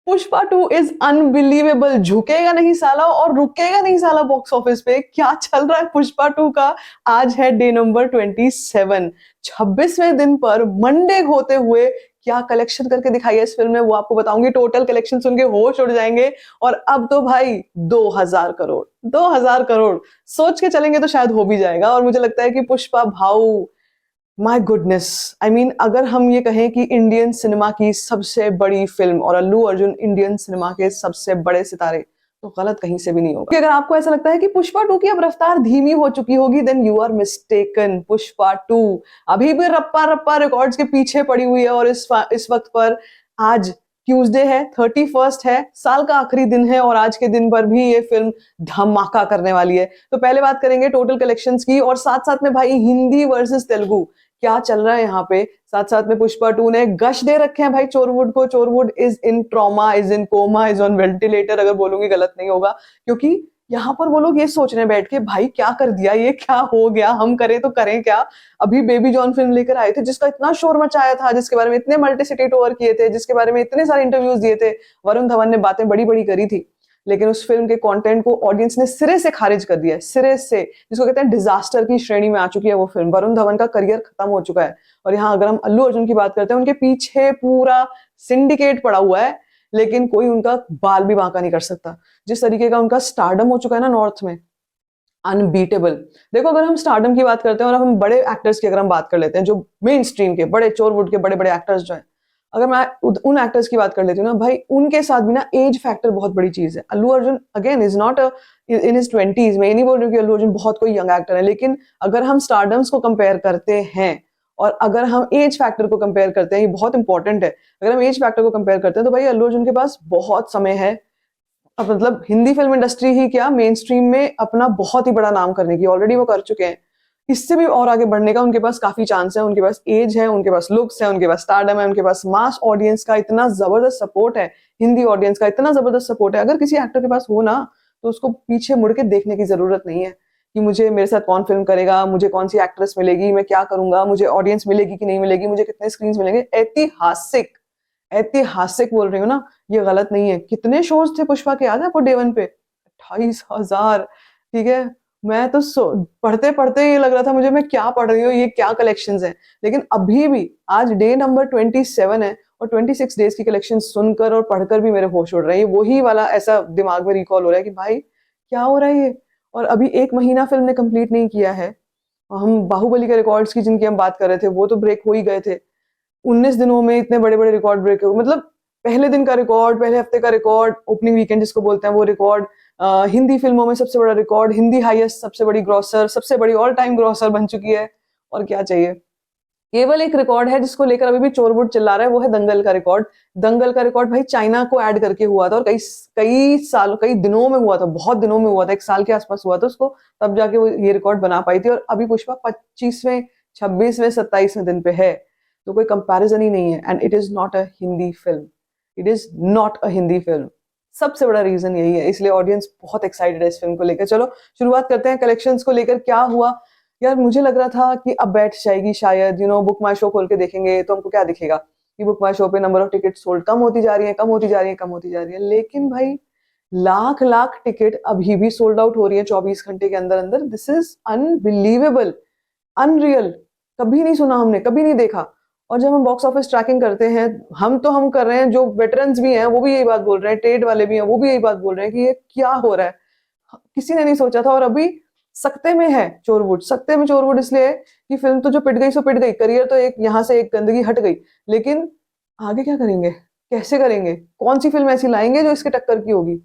Pushpa 2 is unbelievable. झुकेगा नहीं साला और रुकेगा नहीं साला बॉक्स ऑफिस पे। क्या चल रहा है पुष्पा 2 का। आज है डे नंबर 27, 26वें दिन पर मंडे होते हुए क्या कलेक्शन करके दिखाई है इस फिल्म ने वो आपको बताऊंगी। टोटल कलेक्शन सुन के होश उड़ जाएंगे। और अब तो भाई 2000 करोड़, 2000 करोड़ सोच के चलेंगे तो शायद हो भी जाएगा। और मुझे लगता है कि पुष्पा भाऊ, माय गुडनेस, आई मीन अगर हम ये कहें कि इंडियन सिनेमा की सबसे बड़ी फिल्म और अल्लू अर्जुन इंडियन सिनेमा के सबसे बड़े सितारे, तो गलत कहीं से भी नहीं होगा। अगर आपको ऐसा लगता है कि पुष्पा 2 की अब रफ्तार धीमी हो चुकी होगी, then you are mistaken. Pushpa 2 अभी भी रप्पा रप्पा रिकॉर्ड्स के पीछे पड़ी हुई है। और इस वक्त पर आज ट्यूसडे है, 31 है, साल का आखिरी दिन है और आज के दिन पर भी ये फिल्म धमाका करने वाली है। तो पहले बात करेंगे टोटल कलेक्शंस की और साथ साथ में भाई हिंदी वर्सेस तेलुगु क्या चल रहा है यहाँ पे। साथ साथ में पुष्पा 2 ने गश दे रखे हैं भाई चोरवुड को। चोरवुड is in trauma, is in coma, is on ventilator, अगर बोलूंगी गलत नहीं होगा। क्योंकि यहाँ पर वो लोग ये सोच रहे हैं बैठ के, भाई क्या कर दिया, ये क्या हो गया, हम करें तो करें क्या। अभी बेबी जॉन फिल्म लेकर आए थे जिसका इतना शोर मचाया था, जिसके बारे में इतने मल्टी सिटी टूर किए थे, जिसके बारे में इतने सारे इंटरव्यूज दिए थे। वरुण धवन ने बातें बड़ी बड़ी करी थी, लेकिन उस फिल्म के कंटेंट को ऑडियंस ने सिरे से खारिज कर दिया है, सिरे से। जिसको कहते हैं डिजास्टर की श्रेणी में आ चुकी है वो फिल्म। वरुण धवन का करियर खत्म हो चुका है। और यहाँ अगर हम अल्लू अर्जुन की बात करते हैं, उनके पीछे पूरा सिंडिकेट पड़ा हुआ है, लेकिन कोई उनका बाल भी बांका नहीं कर सकता। जिस तरीके का उनका स्टारडम हो चुका है ना नॉर्थ में, अनबीटेबल। देखो अगर हम स्टारडम की बात करते हैं और हम बड़े एक्टर्स की अगर हम बात कर लेते हैं, जो मेन स्ट्रीम के बड़े चोरवुड के बड़े बड़े एक्टर्स जो हैं, अगर मैं उन एक्टर्स की बात कर लेती हूँ ना भाई, उनके साथ भी ना एज फैक्टर बहुत बड़ी चीज है। Allu Arjun again is not in his 20s। मैं ये नहीं बोल रही हूँ कि अल्लू अर्जुन बहुत कोई यंग एक्टर है, लेकिन अगर हम स्टारडम्स को कंपेयर करते हैं और अगर हम एज फैक्टर को कंपेयर करते हैं, ये बहुत इंपॉर्टेंट है। अगर हम एज फैक्टर को कंपेयर करते हैं तो भाई अल्लू अर्जुन के पास बहुत समय है। अब मतलब हिंदी फिल्म इंडस्ट्री ही क्या, मेन स्ट्रीम में अपना बहुत ही बड़ा नाम करने की ऑलरेडी वो कर चुके हैं। इससे भी और आगे बढ़ने का उनके पास काफी चांस है। उनके पास एज है, उनके पास लुक्स है, उनके पास स्टारडम है, उनके पास मास ऑडियंस का इतना जबरदस्त सपोर्ट है, हिंदी ऑडियंस का इतना जबरदस्त सपोर्ट है। अगर किसी एक्टर के पास हो ना, तो उसको पीछे मुड़ के देखने की जरूरत नहीं है कि मुझे मेरे साथ कौन फिल्म करेगा, मुझे कौन सी एक्ट्रेस मिलेगी, मैं क्या करूंगा, मुझे ऑडियंस मिलेगी कि नहीं मिलेगी, मुझे कितने स्क्रीन मिलेंगे। ऐतिहासिक, ऐतिहासिक बोल रही हूँ ना, ये गलत नहीं है। कितने शोज थे पुष्पा के, याद है आपको डे 1 पे? 28,000। ठीक है, मैं तो पढ़ते पढ़ते ये लग रहा था मुझे, मैं क्या पढ़ रही हूँ, ये क्या कलेक्शंस हैं। लेकिन अभी भी आज डे नंबर 27 है और 26 डेज की कलेक्शन सुनकर और पढ़कर भी मेरे होश उड़ रहे हैं। वही वाला ऐसा दिमाग में रिकॉल हो रहा है कि भाई क्या हो रहा है ये। और अभी 1 महीना फिल्म ने कंप्लीट नहीं किया है। हम बाहुबली के रिकॉर्ड्स की जिनकी हम बात कर रहे थे, वो तो ब्रेक हो ही गए थे। 19 दिनों में इतने बड़े बड़े रिकॉर्ड ब्रेक हुए। मतलब पहले दिन का रिकॉर्ड, पहले हफ्ते का रिकॉर्ड, ओपनिंग वीकेंड जिसको बोलते हैं वो रिकॉर्ड, हिंदी फिल्मों में सबसे बड़ा रिकॉर्ड, हिंदी हाईएस्ट सबसे बड़ी ग्रॉसर, सबसे बड़ी ऑल टाइम ग्रॉसर बन चुकी है। और क्या चाहिए। केवल एक रिकॉर्ड है जिसको लेकर अभी भी चोरबुट चिल्ला रहा है, वो है दंगल का रिकॉर्ड। दंगल का रिकॉर्ड भाई चाइना को ऐड करके हुआ था और कई कई साल, कई दिनों में हुआ था, बहुत दिनों में हुआ था, 1 साल के आसपास हुआ था उसको, तब जाके वो ये रिकॉर्ड बना पाई थी। और अभी पुष्पा 25वें, 26वें, 27वें दिन पे है। तो कोई कंपैरिजन ही नहीं है। And it is not a Hindi film, it is not a Hindi film. सबसे बड़ा रीजन यही है, इसलिए ऑडियंस बहुत एक्साइटेड है इस फिल्म को लेकर। चलो शुरुआत करते हैं कलेक्शंस को लेकर। क्या हुआ यार, मुझे लग रहा था कि अब बैठ जाएगी शायद, बुक माई शो खोल के देखेंगे तो हमको क्या दिखेगा कि बुक माई शो पे नंबर ऑफ टिकट सोल्ड कम होती जा रही है, कम होती जा रही है, कम होती जा रही है। लेकिन भाई लाख लाख टिकट अभी भी सोल्ड आउट हो रही है 24 घंटे के अंदर अंदर। This is unbelievable, unreal. कभी नहीं सुना हमने, कभी नहीं देखा। और जब हम बॉक्स ऑफिस ट्रैकिंग करते हैं, हम कर रहे हैं, जो वेटरन्स भी हैं वो भी यही बात बोल रहे हैं, ट्रेड वाले भी हैं वो भी यही बात बोल रहे हैं कि ये क्या हो रहा है, किसी ने नहीं सोचा था। और अभी सकते में है चोरवुड, सकते में चोरवुड इसलिए कि फिल्म तो जो पिट गई सो पिट गई, करियर तो एक यहाँ से एक गंदगी हट गई, लेकिन आगे क्या करेंगे, कैसे करेंगे, कौन सी फिल्म ऐसी लाएंगे जो इसके टक्कर की होगी।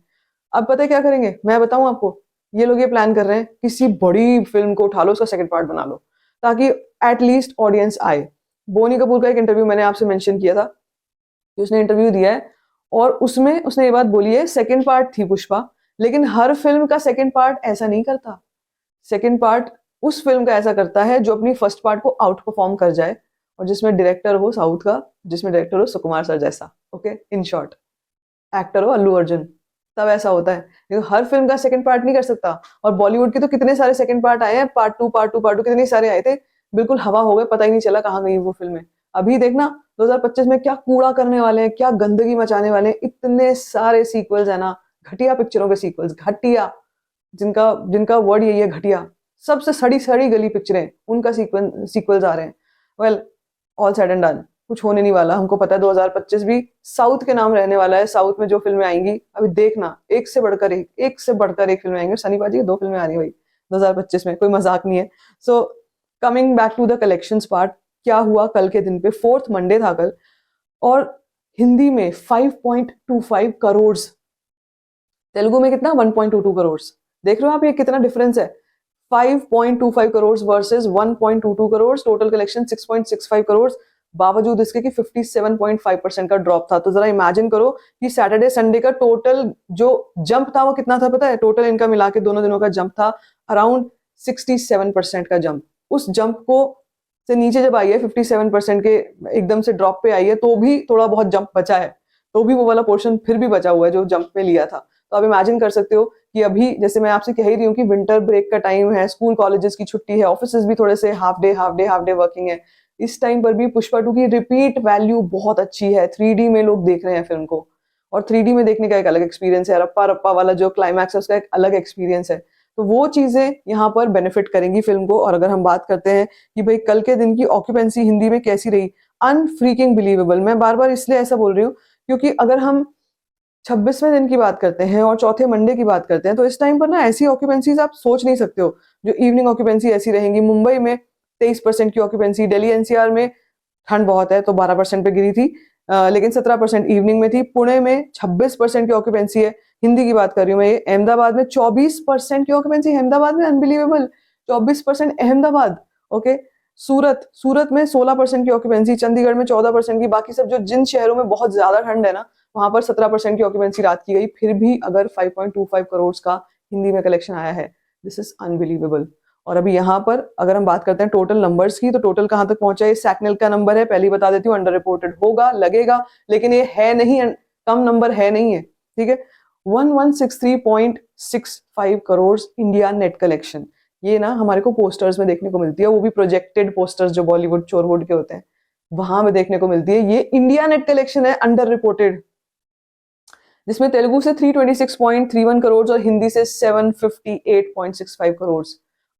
अब पता है क्या करेंगे, मैं बताऊं आपको। ये लोग ये प्लान कर रहे हैं, किसी बड़ी फिल्म को उठा लो, उसका सेकंड पार्ट बना लो, ताकि एटलीस्ट ऑडियंस आए। बोनी कपूर का एक इंटरव्यू मैंने आपसे मेंशन किया था कि उसने इंटरव्यू दिया है और उसमें उसने ये बात बोली है, सेकंड पार्ट थी पुष्पा, लेकिन हर फिल्म का सेकंड पार्ट ऐसा नहीं करता। सेकंड पार्ट उस फिल्म का ऐसा करता है जो अपनी फर्स्ट पार्ट को आउट परफॉर्म कर जाए, और जिसमें डायरेक्टर हो साउथ का, जिसमें डायरेक्टर हो सुकुमार सर जैसा, ओके, इन शॉर्ट एक्टर हो अल्लू अर्जुन, तब ऐसा होता है। लेकिन हर फिल्म का सेकंड पार्ट नहीं कर सकता। और बॉलीवुड के तो कितने सारे सेकंड पार्ट आए हैं, पार्ट 2 पार्ट 2 पार्ट 2, कितने सारे आए थे, बिल्कुल हवा हो गए, पता ही नहीं चला कहाँ गई वो फिल्में। अभी देखना 2025 में क्या कूड़ा करने वाले हैं, क्या गंदगी मचाने वाले हैं, इतने सारे सीक्वल्स है ना, घटिया पिक्चरों के सीक्वल्स, घटिया, जिनका जिनका वर्ड यही है, घटिया, सबसे सड़ी सड़ी गली पिक्चरें, उनका सीक्वल्स आ रहे हैं। Well, all said and done, कुछ होने नहीं वाला, हमको पता है 2025 भी साउथ के नाम रहने वाला है। साउथ में जो फिल्में आएंगी अभी देखना, एक से बढ़कर एक फिल्में आएंगी। सनी पाजी की 2 फिल्में आ रही है भाई 2025 में, कोई मजाक नहीं है। So coming back to the collections part, क्या हुआ कल के दिन पे, 4th मंडे था कल, और हिंदी में 5.25 करोड़, तेलुगु में कितना 1.22 करोड़। देख रहे हो आप ये कितना डिफरेंस है, 5.25 crore versus 1.22 crore, total collection 6.65 crore, बावजूद इसके कि 57.5% का ड्रॉप था। तो जरा इमेजिन करो कि सैटरडे संडे का टोटल जो जंप था वो कितना था पता है, टोटल इनका मिला के दोनों दिनों का जंप था अराउंड 67% का जंप। उस जंप को से नीचे जब आई है 57% के एकदम से ड्रॉप पे आई है, तो भी थोड़ा बहुत जंप बचा है, तो भी वो वाला पोर्शन फिर भी बचा हुआ है जो जंप में लिया था। तो आप इमेजिन कर सकते हो कि अभी जैसे मैं आपसे कह ही रही हूँ कि विंटर ब्रेक का टाइम है, स्कूल कॉलेजेस की छुट्टी है, ऑफिस भी थोड़े से हाफ डे वर्किंग है, इस टाइम पर भी पुष्पा 2 की रिपीट वैल्यू बहुत अच्छी है। 3D में लोग देख रहे हैं फिल्म को, और 3D में देखने का एक अलग एक्सपीरियंस है, रप्पा रप्पा वाला जो क्लाइमैक्स है उसका एक अलग एक्सपीरियंस है। तो वो चीजें यहाँ पर बेनिफिट करेंगी फिल्म को। और अगर हम बात करते हैं कि भाई कल के दिन की ऑक्यूपेंसी हिंदी में कैसी रही, अनफ्रीकिंग बिलीवेबल। मैं बार बार इसलिए ऐसा बोल रही हूँ क्योंकि अगर हम 26वें दिन की बात करते हैं और चौथे मंडे की बात करते हैं, तो इस टाइम पर ना ऐसी ऑक्यूपेंसीज आप सोच नहीं सकते हो। जो इवनिंग ऑक्यूपेंसी ऐसी रहेंगी, मुंबई में 23% की ऑक्यूपेंसी, दिल्ली एनसीआर में ठंड बहुत है तो 12% पे गिरी थी, लेकिन 17% इवनिंग में थी। पुणे में 26% की ऑक्यूपेंसी है, हिंदी की बात कर रही हूँ मैं। ये अहमदाबाद में 24% की ऑक्यूपेंसी, अहमदाबाद में अनबिलीवेबल 24% अहमदाबाद। ओके, सूरत में 16% की ऑक्यूपेंसी, चंडीगढ़ में 14% की, बाकी सब जो जिन शहरों में बहुत ज्यादा ठंड है ना वहां पर 17% की ऑक्यूपेंसी रात की गई, फिर भी अगर 5.25 करोड़ का हिंदी में कलेक्शन आया है, दिस इज अनबिलीवेबल। और अभी यहाँ पर अगर हम बात करते हैं टोटल नंबर्स की, तो टोटल कहां तक पहुंचा है, सैकनेल का नंबर है, पहले ही बता देती हूँ, अंडर रिपोर्टेड होगा, लगेगा, लेकिन ये है नहीं, कम नंबर है नहीं है, ठीक है। 1163.65 करोड़ इंडिया नेट कलेक्शन, ये ना हमारे को पोस्टर्स में देखने को मिलती है, वो भी प्रोजेक्टेड पोस्टर्स जो बॉलीवुड चोरवुड के होते हैं वहां में देखने को मिलती है। ये इंडिया नेट कलेक्शन है अंडर रिपोर्टेड, जिसमें तेलुगु से 326.31 करोड़ और हिंदी से 758.65 करोड़।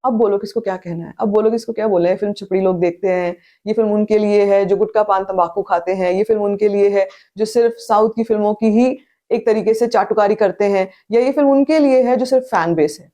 अब बोलो किसको क्या कहना है, अब बोलो किसको क्या बोले हैं। फिल्म छपड़ी लोग देखते हैं, ये फिल्म उनके लिए है जो गुटखा पान तंबाकू खाते हैं, ये फिल्म उनके लिए है जो सिर्फ साउथ की फिल्मों की ही एक तरीके से चाटुकारी करते हैं, या ये फिल्म उनके लिए है जो सिर्फ फैन बेस है।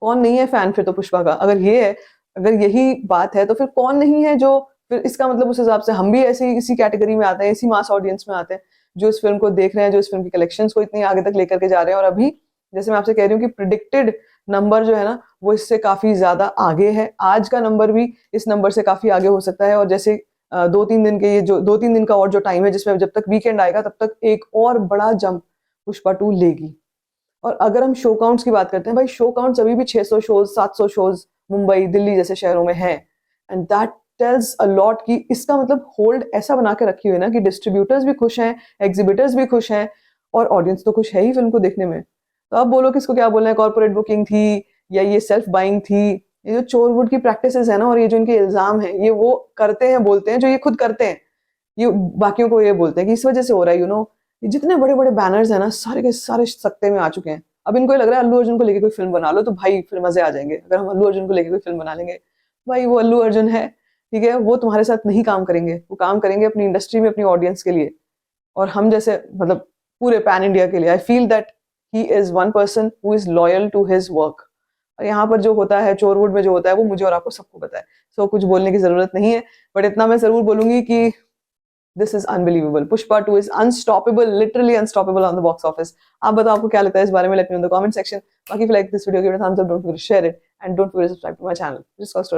कौन नहीं है फैन फिर तो पुष्पा का, अगर ये है, अगर यही बात है तो फिर कौन नहीं है जो, फिर इसका मतलब उस हिसाब से हम भी ऐसी इसी कैटेगरी में आते हैं, इसी मास ऑडियंस में आते हैं जो इस फिल्म को देख रहे हैं, जो इस फिल्म की कलेक्शंस को इतनी आगे तक लेकर के जा रहे हैं। और अभी जैसे मैं आपसे कह रही हूँ कि प्रिडिक्टेड नंबर जो है ना वो इससे काफी ज्यादा आगे है, आज का नंबर भी इस नंबर से काफी आगे हो सकता है। और जैसे 2-3 दिन के ये जो 2-3 दिन का और जो टाइम है जिसमें जब तक वीकेंड आएगा तब तक एक और बड़ा जंप पुष्पा 2 लेगी। और अगर हम शो काउंट्स की बात करते हैं, भाई शो काउंट्स अभी भी 600 शोज 700 शोज मुंबई दिल्ली जैसे शहरों में है, and that tells a lot कि इसका मतलब होल्ड ऐसा बना के रखी हुई है ना कि डिस्ट्रीब्यूटर्स भी खुश हैं, एग्जिबिटर्स भी खुश हैं, और ऑडियंस तो खुश है ही फिल्म को देखने में। तो अब बोलो किसको क्या बोलना है, कॉर्पोरेट बुकिंग थी या ये सेल्फ बाइंग थी, ये जो चोरवुड की प्रैक्टिसेस है ना और ये जो इनके इल्जाम है, ये वो करते हैं बोलते हैं जो ये खुद करते हैं, ये बाकियों को ये बोलते हैं कि इस वजह से हो रहा है, ये जितने बड़े बड़े बैनर्स हैं ना सारे के सारे सत्ते में आ चुके हैं। अब इनको ये लग रहा है अल्लू अर्जुन को लेके कोई फिल्म बना लो तो भाई फिर मजे आ जाएंगे, अगर हम अल्लू अर्जुन को लेके कोई फिल्म बना लेंगे। भाई वो अल्लू अर्जुन है, ठीक है, वो तुम्हारे साथ नहीं काम करेंगे, वो काम करेंगे अपनी इंडस्ट्री में अपनी ऑडियंस के लिए, और हम जैसे मतलब पूरे पैन इंडिया के लिए। I feel that he is one person who is loyal to his work. और यहाँ पर जो होता है चोरवुड में जो होता है वो मुझे और आपको सबको पता है, सो कुछ बोलने की जरूरत नहीं है। बट इतना मैं जरूर बोलूंगी कि this is unbelievable, Pushpa 2 is unstoppable, literally unstoppable on the box office. आप बताओ आपको क्या लगता है इस बारे में, let me know in the comment section. बाकी if you like this video, give it a thumbs up, don't forget to share it, and don't forget to subscribe to my channel. Just cause to